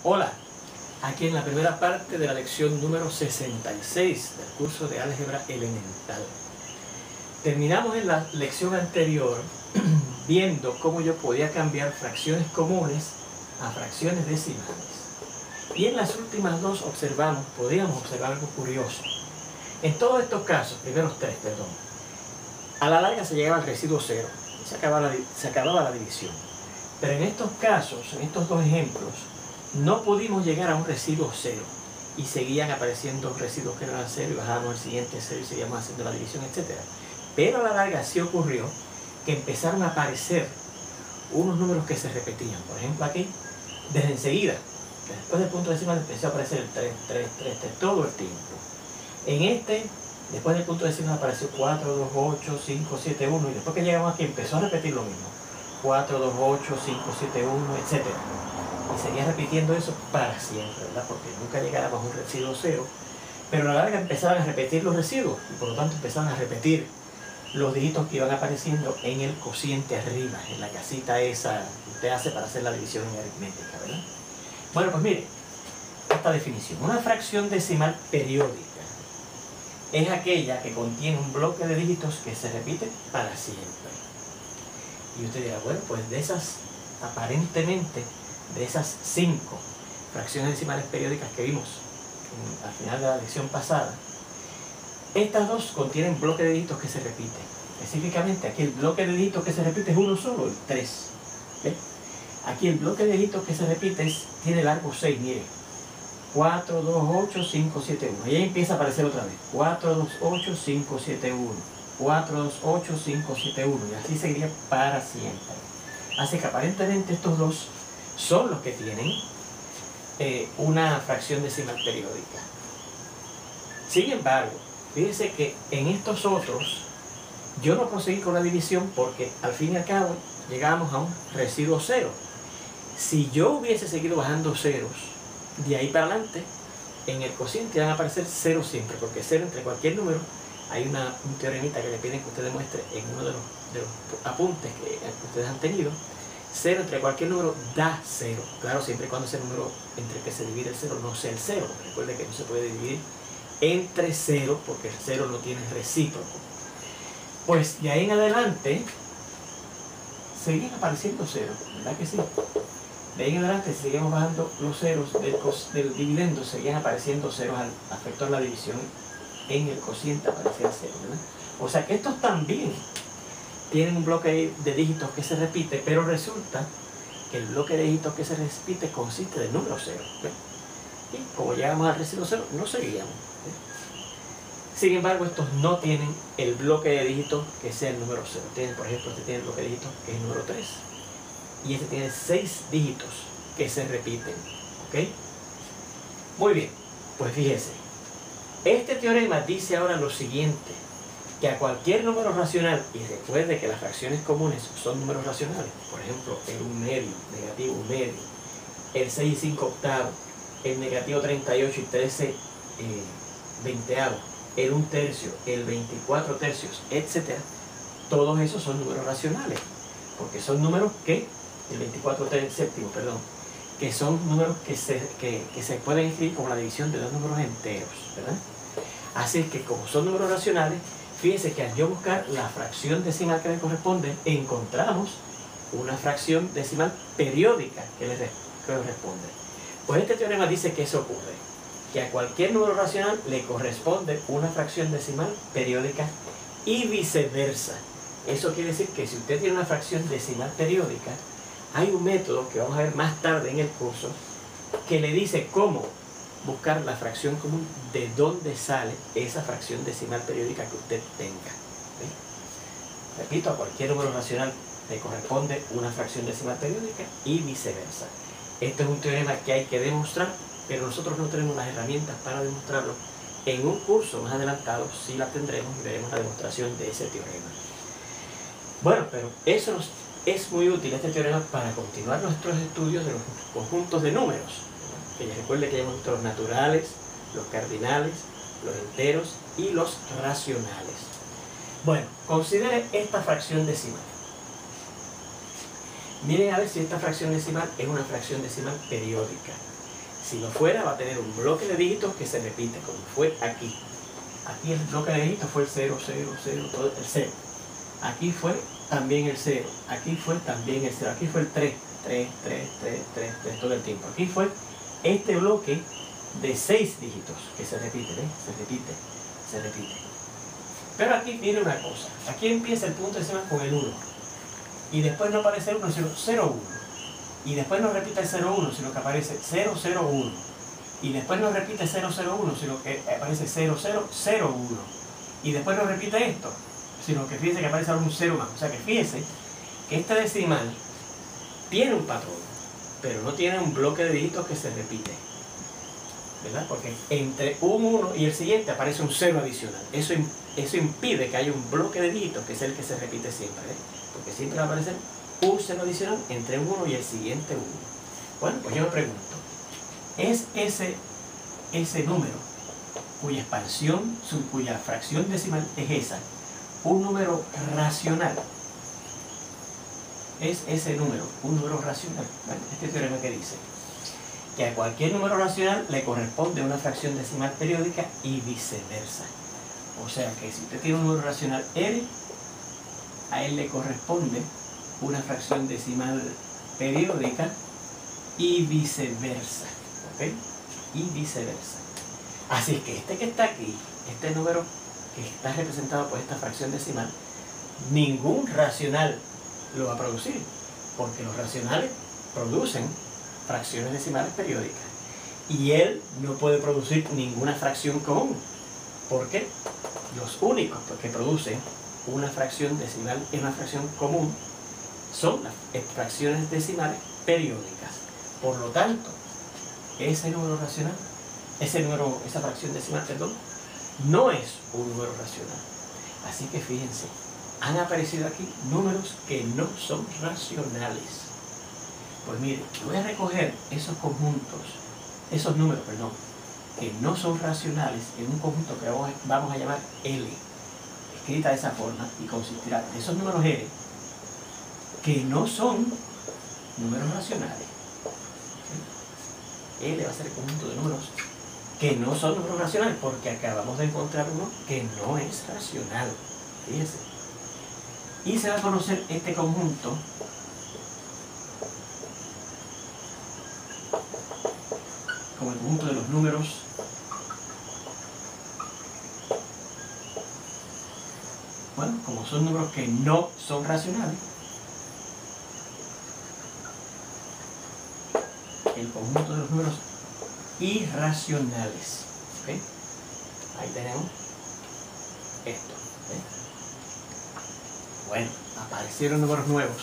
Hola, aquí en la primera parte de la lección número 66 del curso de álgebra elemental. Terminamos en la lección anterior viendo cómo yo podía cambiar fracciones comunes a fracciones decimales. Y en las últimas dos podíamos observar algo curioso. En todos estos casos, primeros tres, perdón, a la larga se llegaba al residuo cero y se acababa la división. Pero en estos casos, en estos dos ejemplos, no pudimos llegar a un residuo cero y seguían apareciendo residuos que no eran cero y bajábamos al siguiente cero y seguíamos haciendo la división, etc. Pero a la larga sí ocurrió que empezaron a aparecer unos números que se repetían. Por ejemplo aquí, desde enseguida, después del punto decimal empezó a aparecer el 3, 3, 3, 3 todo el tiempo. En este, después del punto decimal apareció 4, 2, 8, 5, 7, 1 y después que llegamos aquí empezó a repetir lo mismo. 4, 2, 8, 5, 7, 1, etc. Y seguía repitiendo eso para siempre, ¿verdad? Porque nunca llegábamos a un residuo cero. Pero a la larga empezaban a repetir los residuos y por lo tanto empezaban a repetir los dígitos que iban apareciendo en el cociente arriba, en la casita esa que usted hace para hacer la división en aritmética, ¿verdad? Bueno, pues mire, esta definición. Una fracción decimal periódica es aquella que contiene un bloque de dígitos que se repite para siempre. Y usted dirá, bueno, pues de esas, aparentemente, de esas 5 fracciones decimales periódicas que vimos al final de la lección pasada, estas dos contienen bloques de dígitos que se repiten. Específicamente, aquí el bloque de dígitos que se repite es uno solo, el 3. ¿Ve? Aquí el bloque de dígitos que se repite tiene largo 6, mire. 4, 2, 8, 5, 7, 1. Y ahí empieza a aparecer otra vez. 4, 2, 8, 5, 7, 1. 4, 2, 8, 5, 7, 1. Y así seguiría para siempre. Así que aparentemente estos dos son los que tienen una fracción decimal periódica. Sin embargo, fíjense que en estos otros yo no proseguí con la división porque al fin y al cabo llegamos a un residuo cero. Si yo hubiese seguido bajando ceros, de ahí para adelante, en el cociente van a aparecer ceros siempre, porque cero entre cualquier número, hay un teoremita que le piden que usted demuestre en uno de los apuntes que ustedes han tenido. Cero entre cualquier número da cero. Claro, siempre y cuando ese número entre el que se divide el cero no sea el cero. Recuerde que no se puede dividir entre cero porque el cero no tiene recíproco. Pues de ahí en adelante seguían apareciendo ceros, ¿verdad que sí? De ahí en adelante seguimos bajando los ceros del dividendo, seguían apareciendo ceros al efectuar la división en el cociente aparecía cero, ¿verdad? O sea que estos también tienen un bloque de dígitos que se repite, pero resulta que el bloque de dígitos que se repite consiste del número 0. ¿Ve? Y como llegamos al residuo 0, no seguíamos. ¿Ve? Sin embargo, estos no tienen el bloque de dígitos que sea el número 0. Tienen, por ejemplo, este tiene el bloque de dígitos que es el número 3. Y este tiene 6 dígitos que se repiten. ¿Ok? Muy bien, pues fíjese. Este teorema dice ahora lo siguiente, que a cualquier número racional, y recuerde que las fracciones comunes son números racionales, por ejemplo, el 1 medio, negativo 1 medio, el 6 y 5 octavos, el negativo 38 y 13 veinteavos, el 1 tercio, el 24 tercios, etc. Todos esos son números racionales, porque son números que, el 24 séptimo, perdón, que son números que se pueden escribir como la división de dos números enteros, ¿verdad? Así que como son números racionales, fíjense que al yo buscar la fracción decimal que le corresponde, encontramos una fracción decimal periódica que le corresponde. Pues este teorema dice que eso ocurre, que a cualquier número racional le corresponde una fracción decimal periódica y viceversa. Eso quiere decir que si usted tiene una fracción decimal periódica, hay un método que vamos a ver más tarde en el curso que le dice cómo buscar la fracción común de dónde sale esa fracción decimal periódica que usted tenga. ¿Sí? Repito, a cualquier número racional le corresponde una fracción decimal periódica y viceversa. Este es un teorema que hay que demostrar, pero nosotros no tenemos las herramientas para demostrarlo. En un curso más adelantado sí la tendremos y veremos la demostración de ese teorema. Bueno, pero eso nos es muy útil, este teorema, para continuar nuestros estudios de los conjuntos de números. Que ya recuerde que hemos visto los naturales, los cardinales, los enteros y los racionales. Bueno, considere esta fracción decimal. Miren a ver si esta fracción decimal es una fracción decimal periódica. Si lo fuera, va a tener un bloque de dígitos que se repite, como fue aquí. Aquí el bloque de dígitos fue el 0, 0, 0, todo el 0. Aquí fue también el 0. Aquí fue también el 0. Aquí fue el 3, 3, 3, 3, 3, 3, todo el tiempo. Aquí fue este bloque de 6 dígitos que se repite, ¿ves? Se repite, se repite. Pero aquí viene una cosa. Aquí empieza el punto decimal con el 1. Y después no aparece el 1, sino 0, 1. Y después no repite el 0, 1, sino que aparece 0, 0, 1. Y después no repite 0, 0, 1, sino que aparece 0, 0, 0, 1. Y después no repite esto, sino que fíjese que aparece un 0 más. O sea que fíjese que este decimal tiene un patrón, pero no tiene un bloque de dígitos que se repite, ¿verdad? Porque entre un 1 y el siguiente aparece un 0 adicional. Eso impide que haya un bloque de dígitos que es el que se repite siempre, ¿eh? Porque siempre va a aparecer un 0 adicional entre un 1 y el siguiente 1. Bueno, pues yo me pregunto, ¿es ese número cuya expansión, cuya fracción decimal es esa, un número racional? ¿Es ese número un número racional? Bueno, este teorema que dice que a cualquier número racional le corresponde una fracción decimal periódica y viceversa. O sea que si usted tiene un número racional R, a él le corresponde una fracción decimal periódica y viceversa. ¿Ok? Y viceversa. Así que este que está aquí, este número que está representado por esta fracción decimal, ningún racional lo va a producir, porque los racionales producen fracciones decimales periódicas. Y él no puede producir ninguna fracción común, porque los únicos que producen una fracción decimal en una fracción común son las fracciones decimales periódicas. Por lo tanto, ese número racional, esa fracción decimal, perdón, no es un número racional. Así que fíjense, han aparecido aquí números que no son racionales. Pues mire, voy a recoger esos conjuntos, esos números, perdón, que no son racionales en un conjunto que vamos a llamar L, escrita de esa forma, y consistirá de esos números L que no son números racionales. ¿Sí? L va a ser el conjunto de números que no son números racionales, porque acabamos de encontrar uno que no es racional. Fíjense. Y se va a conocer este conjunto como el conjunto de los números bueno, como son números que no son racionales, el conjunto de los números irracionales. ¿Okay? Ahí tenemos esto. ¿Okay? Bueno, aparecieron números nuevos.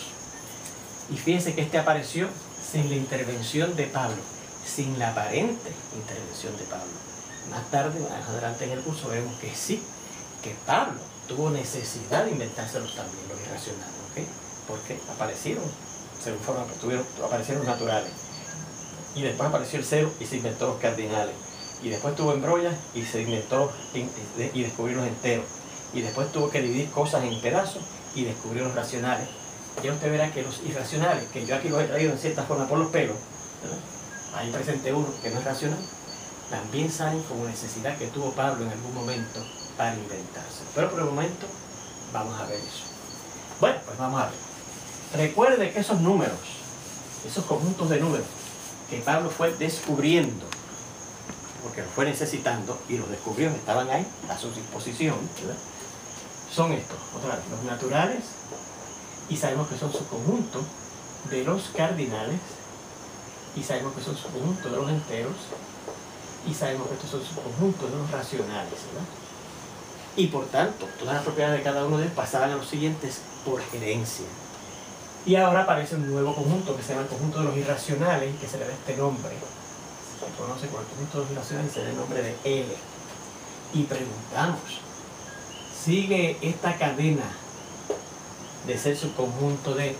Y fíjense que este apareció sin la intervención de Pablo, sin la aparente intervención de Pablo. Más tarde, más adelante en el curso, veremos que sí, que Pablo tuvo necesidad de inventárselos también, los irracionales, ¿ok? Porque aparecieron, según forma que aparecieron naturales. Y después apareció el 0 y se inventó los cardinales. Y después tuvo embrollas y se inventó y descubrió los enteros. Y después tuvo que dividir cosas en pedazos y descubrió los racionales. Ya usted verá que los irracionales, que yo aquí los he traído en cierta forma por los pelos, ¿verdad? Ahí presente uno que no es racional, también salen como necesidad que tuvo Pablo en algún momento para inventarse. Pero por el momento vamos a ver eso. Bueno, pues vamos a ver. Recuerde que esos números, esos conjuntos de números que Pablo fue descubriendo, porque los fue necesitando y los descubrió, estaban ahí a su disposición, ¿verdad? Son estos, otra vez, los naturales, y sabemos que son su conjunto de los cardinales, y sabemos que son su conjunto de los enteros, y sabemos que estos son su conjunto de los racionales, ¿verdad? Y por tanto, todas las propiedades de cada uno de ellos pasaban a los siguientes por herencia. Y ahora aparece un nuevo conjunto que se llama el conjunto de los irracionales, que se le da este nombre. Se conoce como el conjunto de los irracionales y se le da el nombre de L. Y preguntamos, ¿sigue esta cadena de ser subconjunto de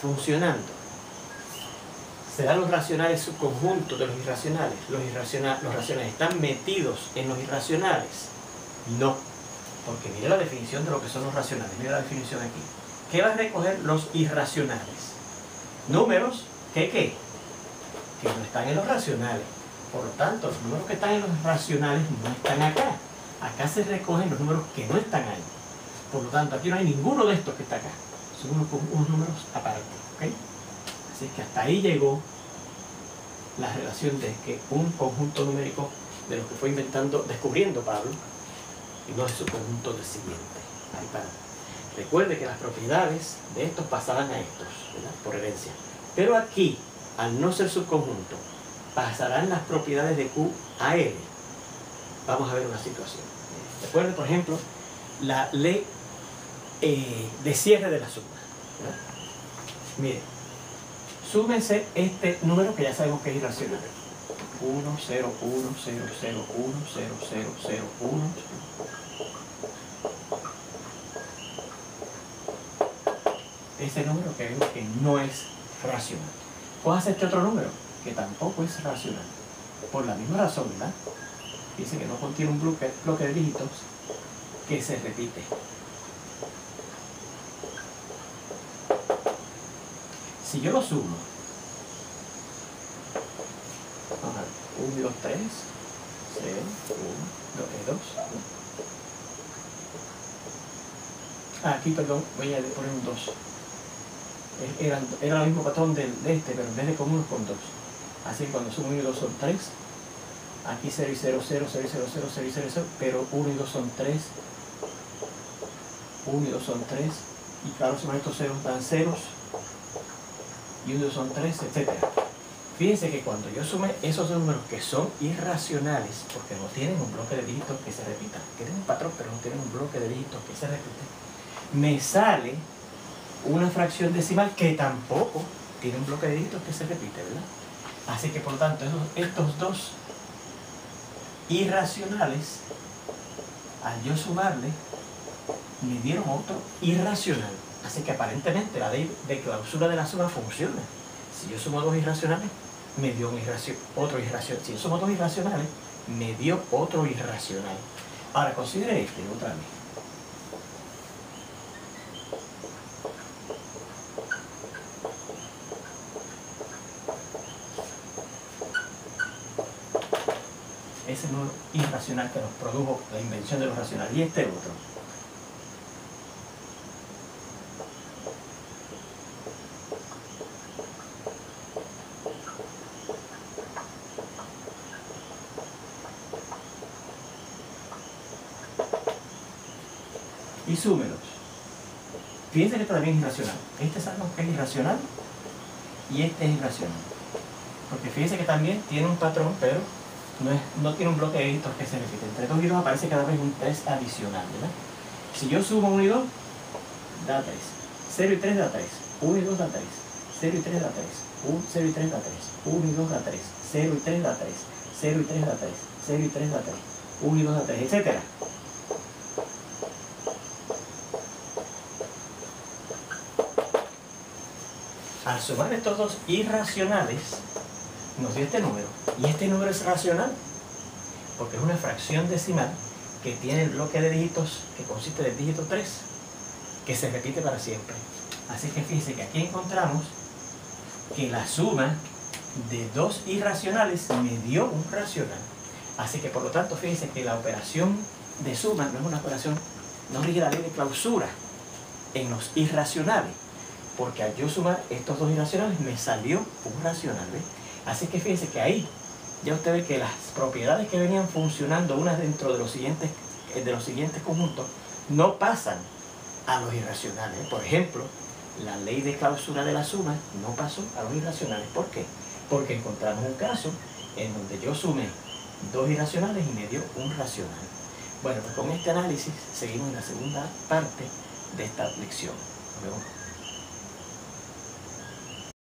funcionando? ¿Serán los racionales subconjuntos de los irracionales? ¿Los racionales están metidos en los irracionales? No, porque mire la definición de lo que son los racionales. Mire la definición aquí. ¿Qué va a recoger los irracionales? Números que no están en los racionales. Por lo tanto, los números que están en los racionales no están acá. Acá se recogen los números que no están ahí. Por lo tanto, aquí no hay ninguno de estos que está acá. Son unos números aparte. ¿Okay? Así que hasta ahí llegó la relación de que un conjunto numérico de lo que fue descubriendo Pablo, y no es su conjunto de siguiente. Ahí para. Recuerde que las propiedades de estos pasaban a estos, ¿verdad? Por herencia. Pero aquí, al no ser subconjunto, pasarán las propiedades de Q a L. Vamos a ver una situación. Recuerde, por ejemplo, la ley de cierre de la suma, ¿verdad? Mire, súmense este número que ya sabemos que es irracional. 1, 0, 1, 0, 0, 1, 0, 0, 0, 1. Ese número que vemos que no es racional. ¿Cuál es este otro número? Que tampoco es racional. Por la misma razón, ¿verdad? Dice que no contiene un bloque de dígitos que se repite. Si yo lo sumo, vamos a ver, 1 y 2, 3, 0, 1, 2, 2. Aquí, perdón, voy a poner un 2. Era el mismo patrón de este, pero en vez de con 1 con 2. Así que cuando sumo 1 y 2 son 3. Aquí 0 y 0, 0, 0 y 0, 0, 0 y 0, 0. Pero 1 y 2 son 3. 1 y 2 son 3. Y claro, sumar estos ceros dan ceros. Y 1 y 2 son 3, etc. Fíjense que cuando yo sume esos números que son irracionales, porque no tienen un bloque de dígitos que se repitan, tienen un patrón, pero no tienen un bloque de dígitos que se repiten, me sale una fracción decimal que tampoco tiene un bloque de dígitos que se repite, ¿verdad? Así que por lo tanto estos dos irracionales, al yo sumarle, me dieron otro irracional. Así que aparentemente la ley de clausura de la suma funciona. Si yo sumo dos irracionales, me dio otro irracional. Si yo sumo dos irracionales, me dio otro irracional. Ahora considere este otra vez. Ese número irracional que nos produjo la invención de los racionales. Y este otro. Y súmelos. Fíjense que este también es irracional. Este sabemos que es irracional y este es irracional. Porque fíjense que también tiene un patrón, pero no tiene un bloque de dígitos que se repite. Entre 2 y 2 aparece cada vez un 3 adicional, ¿verdad? Si yo sumo 1 y 2, da 3. 0 y 3 da 3. 1 y 2 da 3. 0 y 3 da 3. 0 y 3 da 3. 1 y 2 da 3. 0 y 3 da 3. 0 y 3 da 3. 0 y 3 da 3. 1 y 2 da 3, etc. Al sumar estos dos irracionales, nos dio este número. Y este número es racional, porque es una fracción decimal que tiene el bloque de dígitos que consiste del dígito 3, que se repite para siempre. Así que fíjense que aquí encontramos que la suma de dos irracionales me dio un racional. Así que por lo tanto, fíjense que la operación de suma no es una operación, no rige la ley de clausura en los irracionales, porque al yo sumar estos dos irracionales me salió un racional, ¿ves? Así que fíjense que ahí ya usted ve que las propiedades que venían funcionando unas dentro de los siguientes conjuntos no pasan a los irracionales. Por ejemplo, la ley de clausura de la suma no pasó a los irracionales. ¿Por qué? Porque encontramos un caso en donde yo sumé dos irracionales y me dio un racional. Bueno, pues con este análisis seguimos en la segunda parte de esta lección. Nos vemos.